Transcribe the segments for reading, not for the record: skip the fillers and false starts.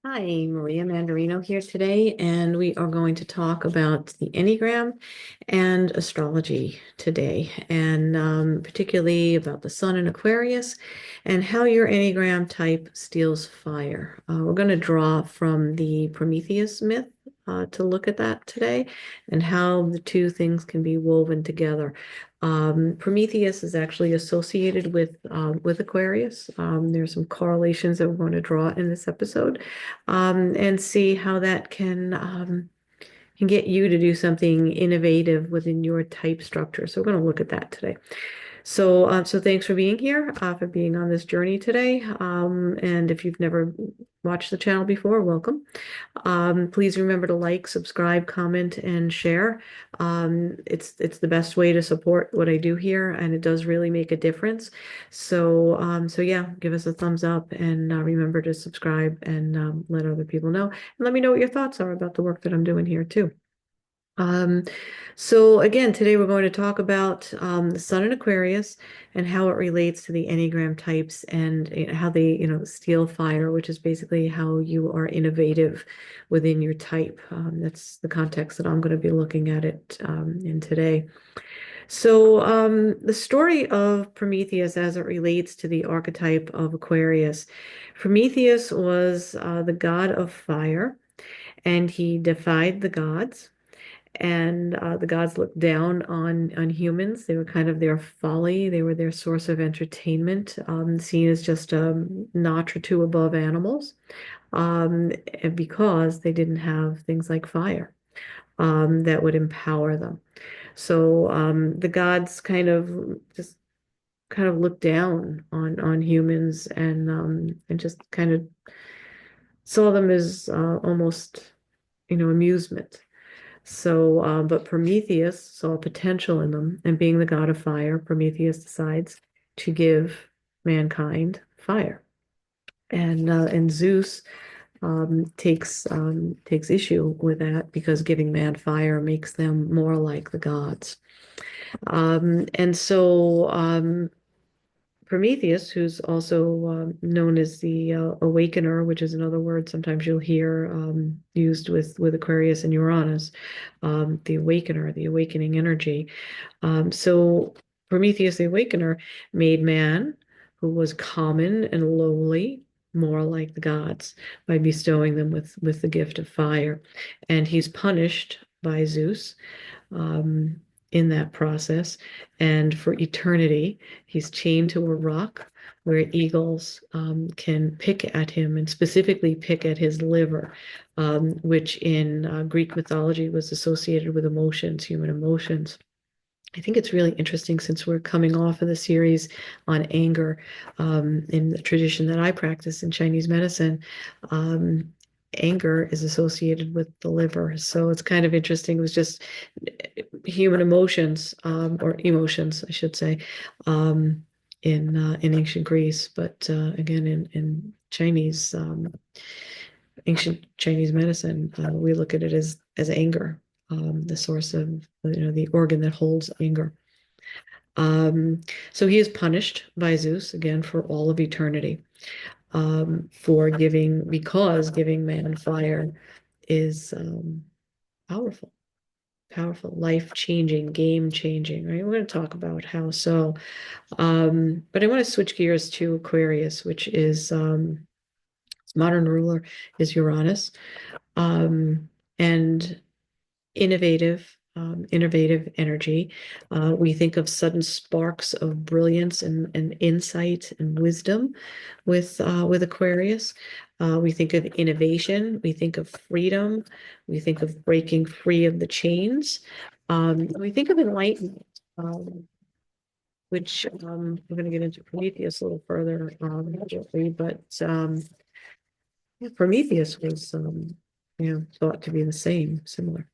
Hi, Maria Mandarino here today, and we are going to talk about the Enneagram and astrology today, and particularly about the Sun in Aquarius and how your Enneagram type steals fire. We're going to draw from the Prometheus myth to look at that today and how the two things can be woven together. Prometheus is actually associated with Aquarius. There's some correlations that we're going to draw in this episode and see how that can get you to do something innovative within your type structure. So we're going to look at that today. So thanks for being here, for being on this journey today. And if you've never watched the channel before, welcome. Please remember to like, subscribe, comment, and share. It's the best way to support what I do here, and it does really make a difference. So yeah, give us a thumbs up and remember to subscribe and let other people know. And let me know what your thoughts are about the work that I'm doing here too. Um, so again, today we're going to talk about the Sun in Aquarius and how it relates to the Enneagram types and how they, steal fire, which is basically how you are innovative within your type. That's the context that I'm going to be looking at it in today. So the story of Prometheus as it relates to the archetype of Aquarius. Prometheus was the god of fire, and he defied the gods. And the gods looked down on humans. They were kind of their folly. They were their source of entertainment, seen as just a notch or two above animals, and because they didn't have things like fire that would empower them. So the gods kind of looked down on humans and just kind of saw them as almost amusement. So but Prometheus saw potential in them, and being the god of fire, Prometheus decides to give mankind fire. And Zeus takes issue with that because giving man fire makes them more like the gods. And so Prometheus, who's also known as the awakener, which is another word sometimes you'll hear used with Aquarius and Uranus, the awakener, the awakening energy. So Prometheus, the awakener, made man, who was common and lowly, more like the gods by bestowing them with the gift of fire. And he's punished by Zeus um, in that process. And for eternity, he's chained to a rock where eagles can pick at him and specifically pick at his liver, which in Greek mythology was associated with emotions, human emotions. I think it's really interesting since we're coming off of the series on anger in the tradition that I practice in Chinese medicine. Anger is associated with the liver. So it's kind of interesting. It was just human emotions or emotions, I should say, in ancient Greece. But again, in Chinese, ancient Chinese medicine, we look at it as anger, the source of the organ that holds anger. Um, so he is punished by Zeus again for all of eternity because giving man fire is powerful, powerful, life-changing, game-changing, right? We're going to talk about how so. But I want to switch gears to Aquarius, which is its modern ruler is Uranus, and innovative energy. We think of sudden sparks of brilliance and insight and wisdom with Aquarius. We think of innovation. We think of freedom. We think of breaking free of the chains. We think of enlightenment, which we're going to get into Prometheus a little further shortly, but yeah, Prometheus was thought to be the same, similar.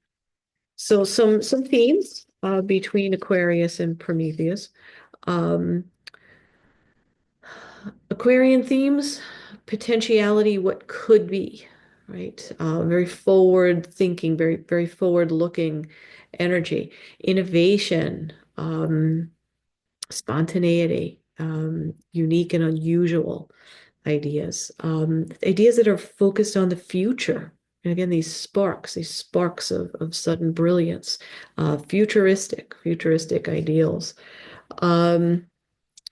So some themes between Aquarius and Prometheus. Um, Aquarian themes, potentiality, what could be, right? Very forward thinking, very forward looking energy, innovation, spontaneity, unique and unusual. ideas, ideas that are focused on the future. And again, these sparks of sudden brilliance, futuristic ideals, um,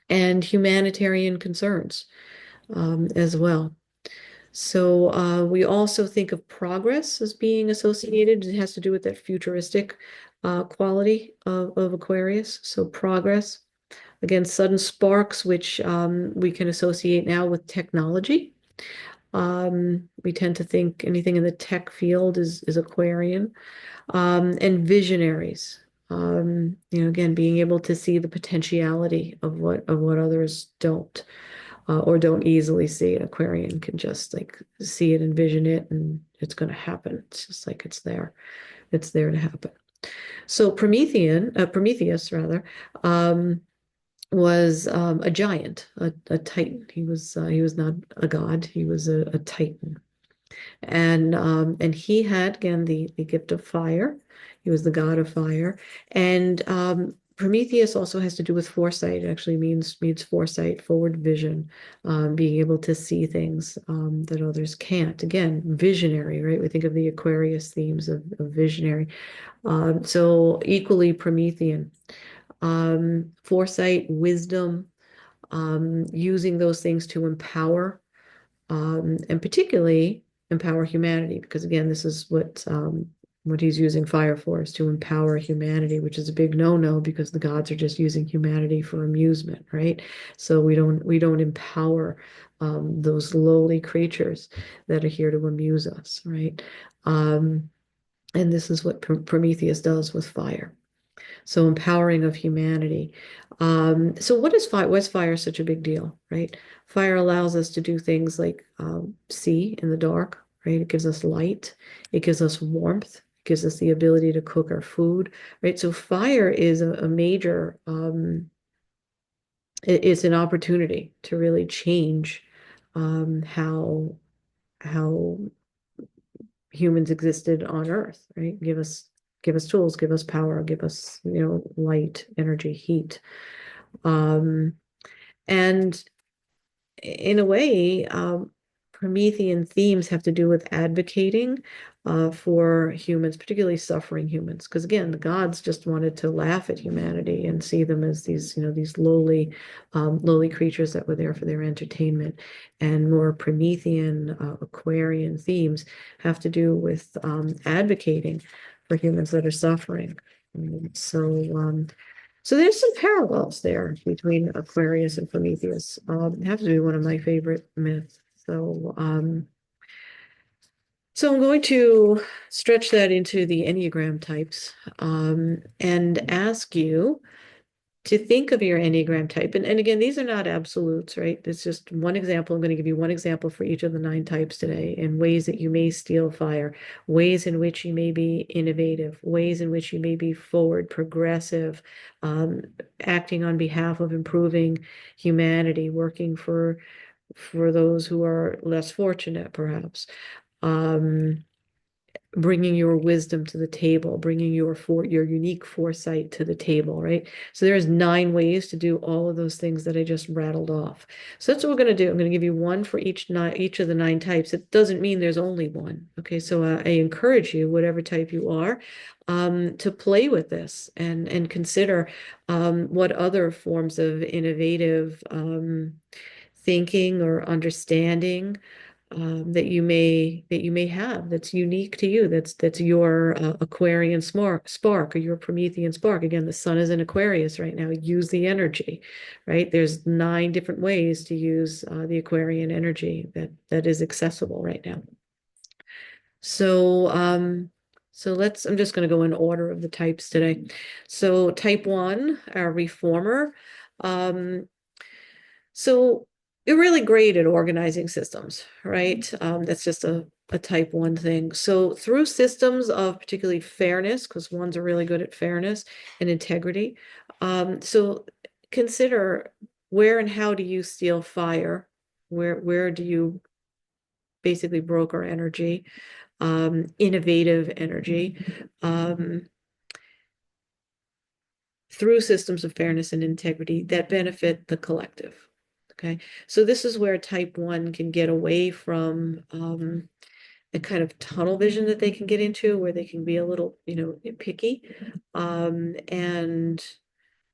and humanitarian concerns as well. So we also think of progress as being associated. It has to do with that futuristic quality of Aquarius. So progress, again, sudden sparks, which we can associate now with technology. We tend to think anything in the tech field is Aquarian, and visionaries. Again, being able to see the potentiality of what others don't, or don't easily see. An Aquarian can just like see it, envision it, and it's going to happen. It's just like it's there. It's there to happen. So Prometheus rather, was a giant, a titan. He was not a god. He was a titan, and he had again the gift of fire. He was the god of fire, and Prometheus also has to do with foresight. It actually means foresight, forward vision, being able to see things that others can't. Again, visionary, right? We think of the Aquarius themes of visionary. So equally Promethean, foresight, wisdom, using those things to empower, and particularly empower humanity, because again, this is what he's using fire for, is to empower humanity, which is a big no-no because the gods are just using humanity for amusement, right? So we don't empower those lowly creatures that are here to amuse us, right? And this is what Prometheus does with fire. So empowering of humanity. So what is fire? Why is fire such a big deal, right? Fire allows us to do things like see in the dark, right? It gives us light. It gives us warmth. It gives us the ability to cook our food, right? So fire is a major, it's an opportunity to really change how humans existed on Earth, right? Give us tools, give us power, give us, light, energy, heat. Um, and in a way, Promethean themes have to do with advocating for humans, particularly suffering humans. Because again, the gods just wanted to laugh at humanity and see them as these lowly creatures that were there for their entertainment. And more Promethean, Aquarian themes have to do with advocating for humans that are suffering. So there's some parallels there between Aquarius and Prometheus. It has to be one of my favorite myths. So I'm going to stretch that into the Enneagram types, and ask you to think of your Enneagram type. And again, these are not absolutes, right? It's just one example. I'm going to give you one example for each of the 9 types today, in ways that you may steal fire, ways in which you may be innovative, ways in which you may be forward, progressive, acting on behalf of improving humanity, working for those who are less fortunate, perhaps. Um, Bringing your wisdom to the table, bringing your unique foresight to the table, right? So there's 9 ways to do all of those things that I just rattled off. So that's what we're going to do. I'm going to give you one for each of the 9 types. It doesn't mean there's only one. Okay, so I encourage you, whatever type you are, to play with this and consider what other forms of innovative thinking or understanding that you may have, that's unique to you, that's your Aquarian spark, or your Promethean spark. Again, the sun is in Aquarius right now. Use the energy, right? There's 9 different ways to use the Aquarian energy that is accessible right now. So I'm just going to go in order of the types today. So type 1, our reformer. So you're really great at organizing systems, right? That's just a type 1 thing. So through systems of particularly fairness, because ones are really good at fairness and integrity. So consider, where and how do you steal fire? Where do you basically broker energy, innovative energy, through systems of fairness and integrity that benefit the collective. Okay. So this is where type 1 can get away from a kind of tunnel vision that they can get into, where they can be a little, picky, and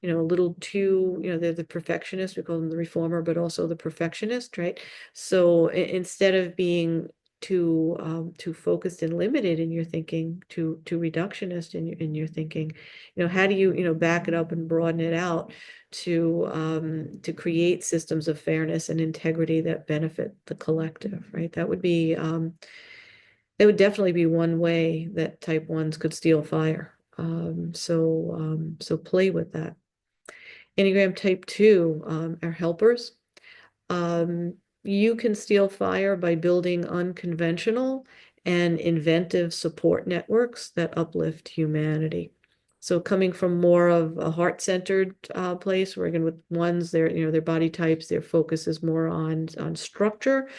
a little too, they're the perfectionist. We call them the reformer, but also the perfectionist, right? So instead of being too focused and limited in your thinking, too reductionist in your thinking, how do you, back it up and broaden it out to create systems of fairness and integrity that benefit the collective, right? That would definitely be one way that type 1s could steal fire. So play with that. Enneagram type 2 are helpers. Um, you can steal fire by building unconventional and inventive support networks that uplift humanity. So coming from more of a heart-centered place, where again with ones, their body types, their focus is more on structure.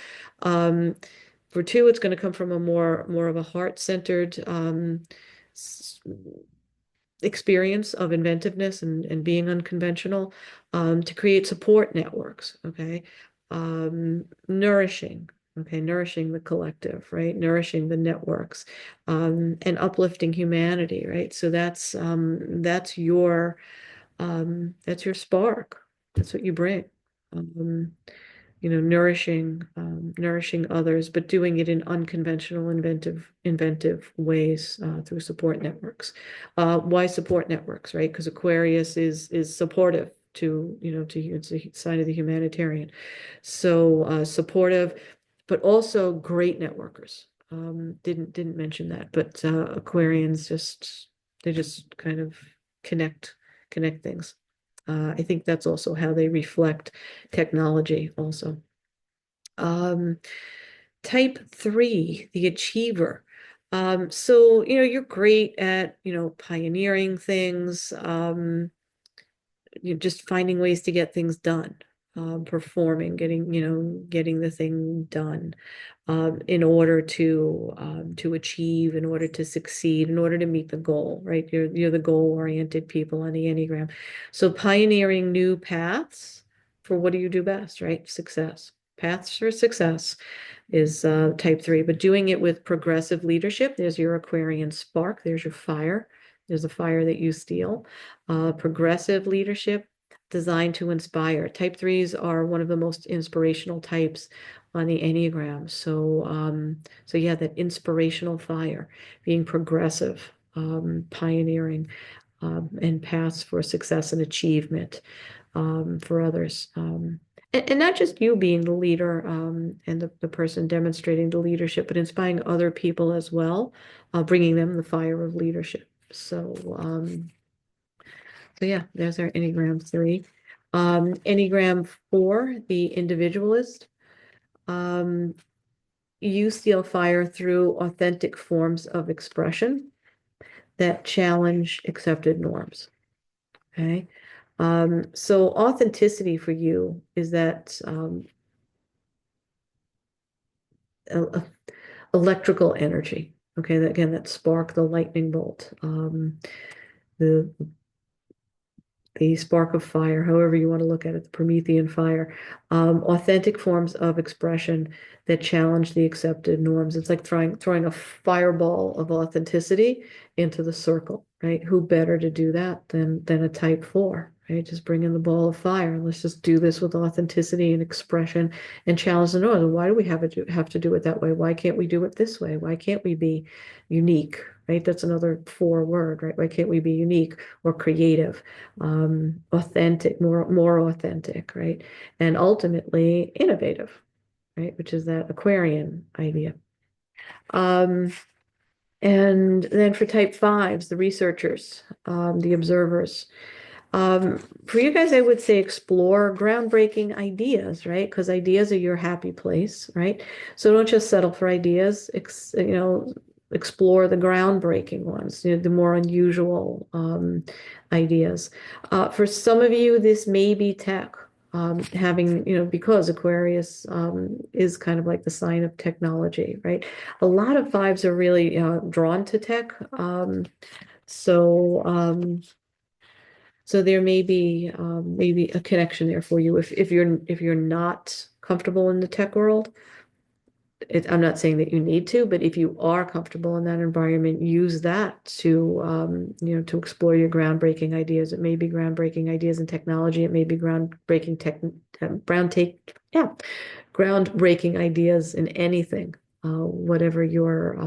Um, for 2, it's going to come from a more of a heart-centered experience of inventiveness and being unconventional, to create support networks, okay? Nourishing, okay, nourishing the collective, right? Nourishing the networks, and uplifting humanity, right? So that's your spark. That's what you bring. Um, nourishing others, but doing it in unconventional, inventive ways, through support networks. Why support networks, right? Because Aquarius is supportive it's a sign of the humanitarian. So supportive, but also great networkers. Didn't mention that, but Aquarians they just kind of connect things. I think that's also how they reflect technology also. Um, Type 3, the achiever. So, you're great at, pioneering things, just finding ways to get things done, performing, getting the thing done, in order to achieve, in order to succeed, in order to meet the goal, right? You're the goal-oriented people on the Enneagram. So pioneering new paths for what do you do best, right? Success. Paths for success is type 3, but doing it with progressive leadership. There's your Aquarian spark. There's your fire. There's the fire that you steal. Progressive leadership designed to inspire. Type 3s are one of the most inspirational types on the Enneagram. So yeah, that inspirational fire, being progressive, pioneering, and paths for success and achievement, for others. And not just you being the leader, and the person demonstrating the leadership, but inspiring other people as well, bringing them the fire of leadership. So yeah, there's our Enneagram 3. Enneagram 4, the individualist. Um, you steal fire through authentic forms of expression that challenge accepted norms. Okay. So authenticity for you is that electrical energy. Okay, again, that spark, the lightning bolt, the the spark of fire, however you want to look at it, the Promethean fire, authentic forms of expression that challenge the accepted norms. It's like throwing a fireball of authenticity into the circle, right? Who better to do that than a type 4, right? Just bring in the ball of fire. Let's just do this with authenticity and expression and challenge the norms. Why do we have to do it that way? Why can't we do it this way? Why can't we be unique? Right? That's another 4 word, right? Why can't we be unique or creative? Authentic, more authentic, right? And ultimately innovative, right? Which is that Aquarian idea. And then for type 5s, the researchers, the observers. For you guys, I would say explore groundbreaking ideas, right? Because ideas are your happy place, right? So don't just settle for ideas. Explore the groundbreaking ones, the more unusual ideas. For some of you, this may be tech. Having, because Aquarius is kind of like the sign of technology, right? A lot of 5s are really drawn to tech. So So there may be maybe a connection there for you if you're not comfortable in the tech world. I'm not saying that you need to, but if you are comfortable in that environment, use that to to explore your groundbreaking ideas. It may be groundbreaking ideas in technology. It may be groundbreaking yeah, groundbreaking ideas in anything, whatever your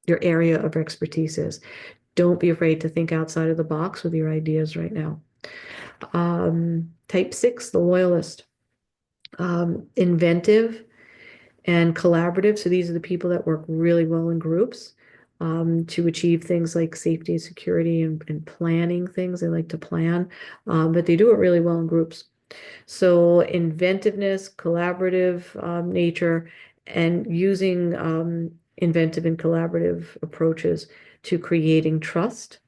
area of expertise is. Don't be afraid to think outside of the box with your ideas right now. Type 6, the loyalist, inventive and collaborative. So these are the people that work really well in groups to achieve things like safety, security, and planning things. They like to plan, but they do it really well in groups. So inventiveness, collaborative nature, and using inventive and collaborative approaches to creating trust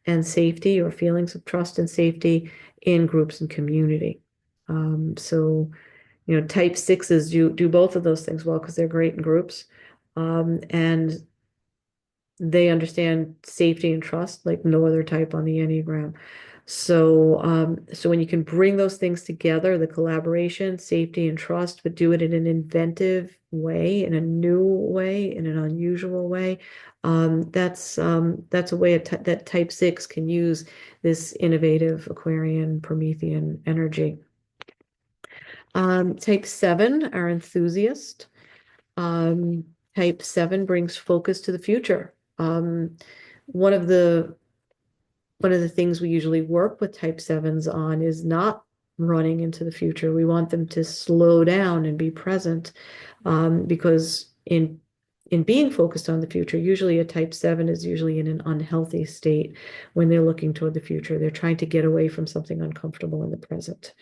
and safety or feelings of trust and safety in groups and community. So type sixes do both of those things well because they're great in groups. And they understand safety and trust like no other type on the Enneagram. So when you can bring those things together, the collaboration, safety, and trust, but do it in an inventive way, in a new way, in an unusual way, that's a way that type 6 can use this innovative Aquarian Promethean energy. Type 7 are enthusiast. Um, Type 7 brings focus to the future. One of the things we usually work with type 7s on is not running into the future. We want them to slow down and be present, because in being focused on the future, usually a type 7 is usually in an unhealthy state when they're looking toward the future. They're trying to get away from something uncomfortable in the present.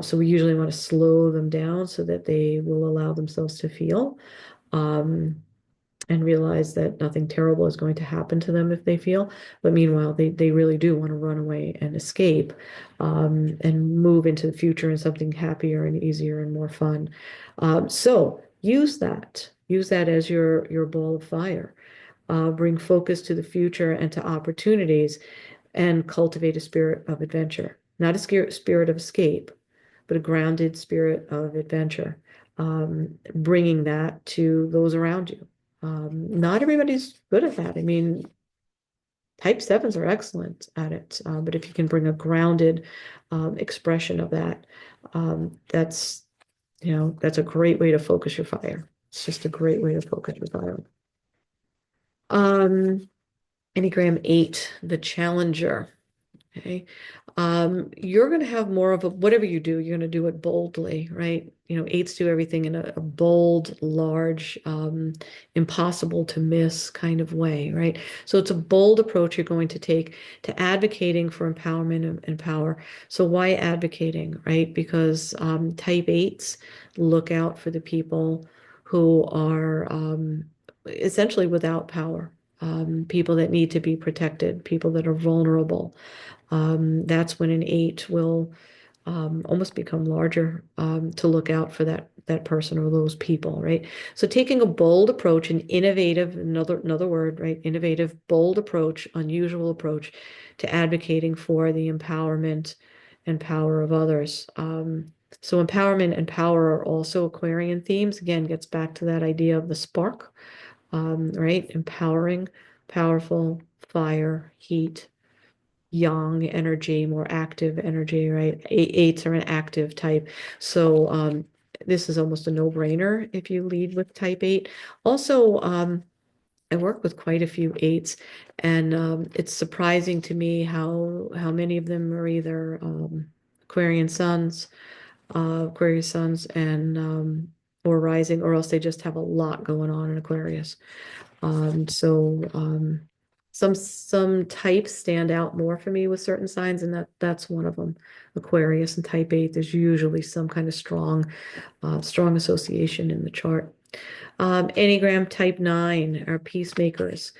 So we usually want to slow them down so that they will allow themselves to feel, and realize that nothing terrible is going to happen to them if they feel. But meanwhile, they really do want to run away and escape, and move into the future in something happier and easier and more fun. So use that. Use that as your ball of fire. Bring focus to the future and to opportunities and cultivate a spirit of adventure. Not a spirit of escape, but a grounded spirit of adventure, bringing that to those around you. Not everybody's good at that. I mean, type 7s are excellent at it, but if you can bring a grounded expression of that, that's that's a great way to focus your fire. It's just a great way to focus your fire. Enneagram 8, the challenger. Okay. You're going to have more of a, whatever you do, you're going to do it boldly, right? Eights do everything in a bold, large, impossible to miss kind of way, right? So it's a bold approach you're going to take to advocating for empowerment and power. So why advocating, right? Because type eights look out for the people who are essentially without power. People that need to be protected, people that are vulnerable. That's when an 8 will almost become larger, to look out for that person or those people, right? So taking a bold approach, an innovative, another word, right? Innovative, bold approach, unusual approach to advocating for the empowerment and power of others. So empowerment and power are also Aquarian themes. Again, gets back to that idea of the spark, right? Empowering, powerful, fire, heat, yang energy, more active energy, right? Eights are an active type. So this is almost a no-brainer if you lead with type 8. Also, I work with quite a few eights, and it's surprising to me how many of them are either Aquarian suns, Aquarius suns, and or rising, or else they just have a lot going on in Aquarius. So some types stand out more for me with certain signs, and that's one of them. Aquarius and type 8, there's usually some kind of strong association in the chart. Enneagram type 9 are peacemakers.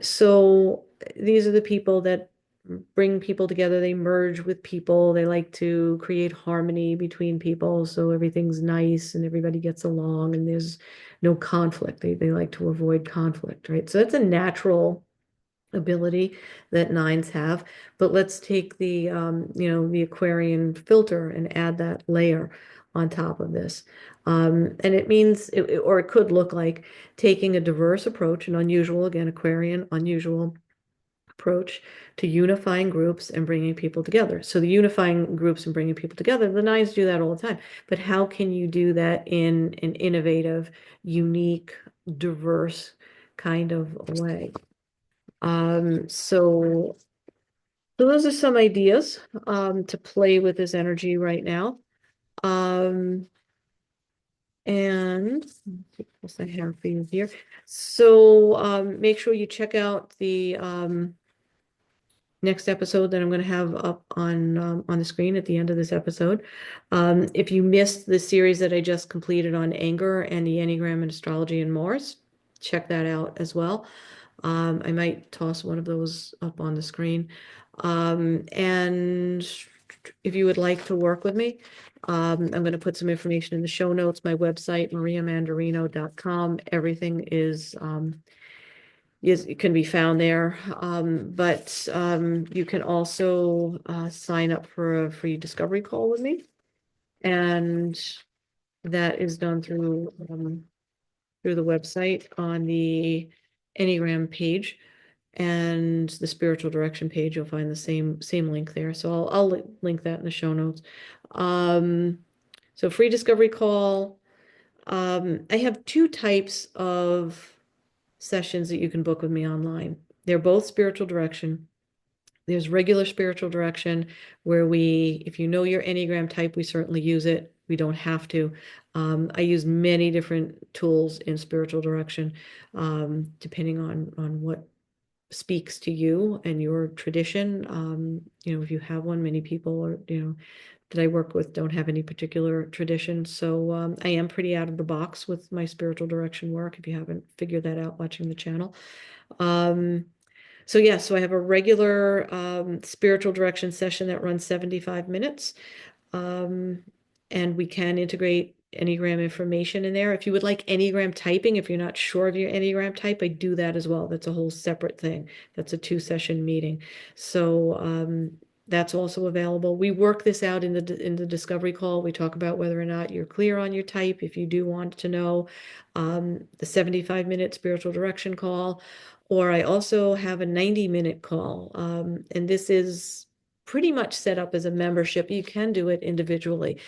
So these are the people that bring people together. They merge with people. They like to create harmony between people, so everything's nice and everybody gets along and there's no conflict. They like to avoid conflict, right? So that's a natural ability that nines have. But let's take the the Aquarian filter and add that layer on top of this. And it means, or it could look like taking a diverse approach, an unusual, again, Aquarian, unusual approach to unifying groups and bringing people together. So the unifying groups and bringing people together, the nines do that all the time. But how can you do that in an innovative, unique, diverse kind of way? So those are some ideas to play with this energy right now. Um, and what else I have for you here. So make sure you check out the next episode that I'm going to have up on the screen at the end of this episode. If you missed the series that I just completed on anger and the Enneagram and astrology and Mars, check that out as well. I might toss one of those up on the screen. And if you would like to work with me, I'm going to put some information in the show notes, my website, mariamandarino.com. Everything is it can be found there. But you can also sign up for a free discovery call with me. And that is done through the website on the Enneagram page and the spiritual direction page. You'll find the same link there. So I'll link that in the show notes. So free discovery call. I have two types of sessions that you can book with me online. They're both spiritual direction. There's regular spiritual direction where if you know your Enneagram type, we certainly use it. We don't have to. I use many different tools in spiritual direction, depending on what speaks to you and your tradition. If you have one, many people that I work with don't have any particular tradition. So I am pretty out of the box with my spiritual direction work, if you haven't figured that out watching the channel. So yeah, so I have a regular spiritual direction session that runs 75 minutes. And we can integrate Enneagram information in there. If you would like Enneagram typing, if you're not sure of your Enneagram type, I do that as well. That's a whole separate thing. That's a 2-session meeting. So that's also available. We work this out in the discovery call. We talk about whether or not you're clear on your type. If you do want to know, the 75-minute spiritual direction call, or I also have a 90-minute call. And this is pretty much set up as a membership. You can do it individually.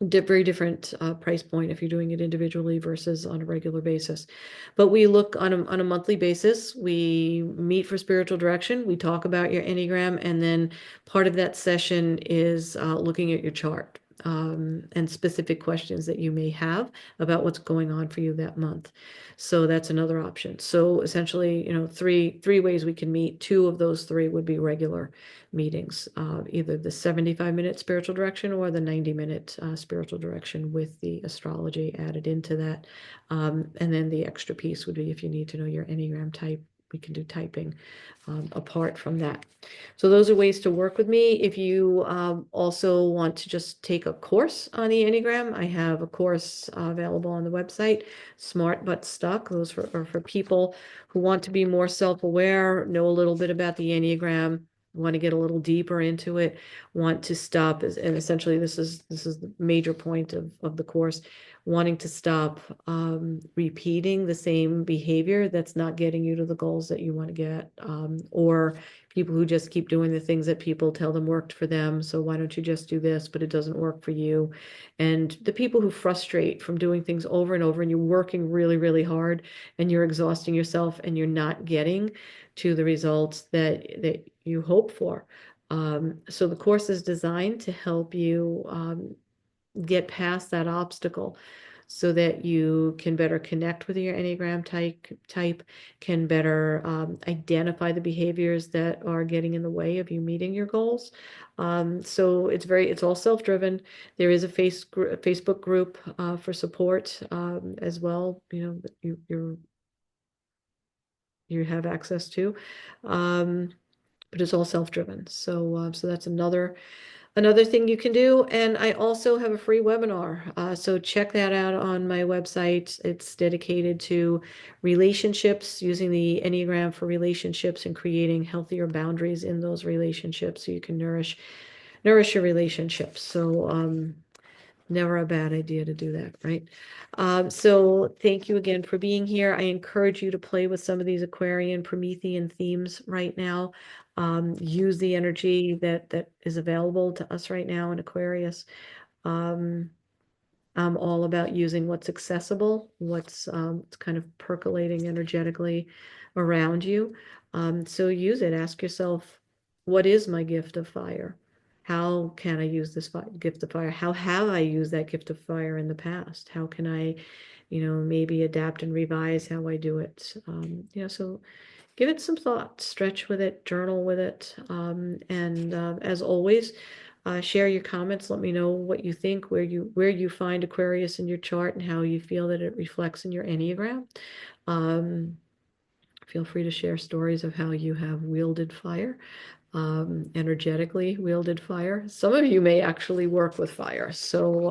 Very different price point if you're doing it individually versus on a regular basis. But we look on a monthly basis. We meet for spiritual direction. We talk about your Enneagram, and then part of that session is looking at your chart and specific questions that you may have about what's going on for you that month. So that's another option. So essentially, three ways we can meet. Two of those three would be regular meetings, either the 75-minute spiritual direction or the 90-minute spiritual direction with the astrology added into that. And then the extra piece would be if you need to know your Enneagram type, we can do typing apart from that. So those are ways to work with me. If you also want to just take a course on the Enneagram, I have a course available on the website, Smart But Stuck. Those are for people who want to be more self-aware, know a little bit about the Enneagram, want to get a little deeper into it, want to stop, and essentially this is the major point of the course, wanting to stop repeating the same behavior that's not getting you to the goals that you want to get, or people who just keep doing the things that people tell them worked for them. So why don't you just do this, but it doesn't work for you? And the people who frustrate from doing things over and over, and you're working really, really hard and you're exhausting yourself and you're not getting to the results that you hope for. So the course is designed to help you get past that obstacle so that you can better connect with your Enneagram type, can better identify the behaviors that are getting in the way of you meeting your goals. So it's all self-driven. There is a Facebook group for support as well, that you have access to. But it's all self-driven. So that's another Another thing you can do, and I also have a free webinar, so check that out on my website. It's dedicated to relationships, using the Enneagram for relationships and creating healthier boundaries in those relationships so you can nourish your relationships. So never a bad idea to do that, right? So thank you again for being here. I encourage you to play with some of these Aquarian, Promethean themes right now. Use the energy that is available to us right now in Aquarius. Um, I'm all about using what's accessible, what's kind of percolating energetically around you. So use it. Ask yourself, what is my gift of fire? How can I use this gift of fire? How have I used that gift of fire in the past? How can I, maybe adapt and revise how I do it? So give it some thought, stretch with it, journal with it. And as always, share your comments. Let me know what you think, where you find Aquarius in your chart and how you feel that it reflects in your Enneagram. Um, Feel free to share stories of how you have wielded fire, energetically wielded fire. Some of you may actually work with fire. So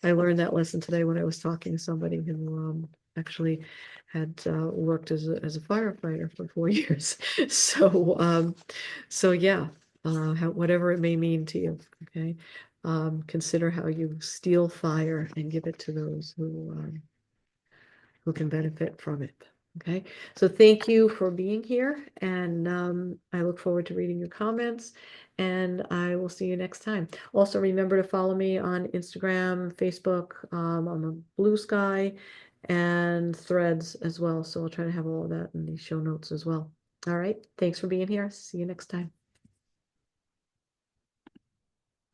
I learned that lesson today when I was talking to somebody who actually had worked as a firefighter for 4 years. So yeah, whatever it may mean to you. Okay, consider how you steal fire and give it to those who can benefit from it. Okay, so thank you for being here, and I look forward to reading your comments, and I will see you next time. Also, remember to follow me on Instagram, Facebook, on the Blue Sky, and Threads as well. So I'll try to have all of that in the show notes as well. All right, thanks for being here. See you next time.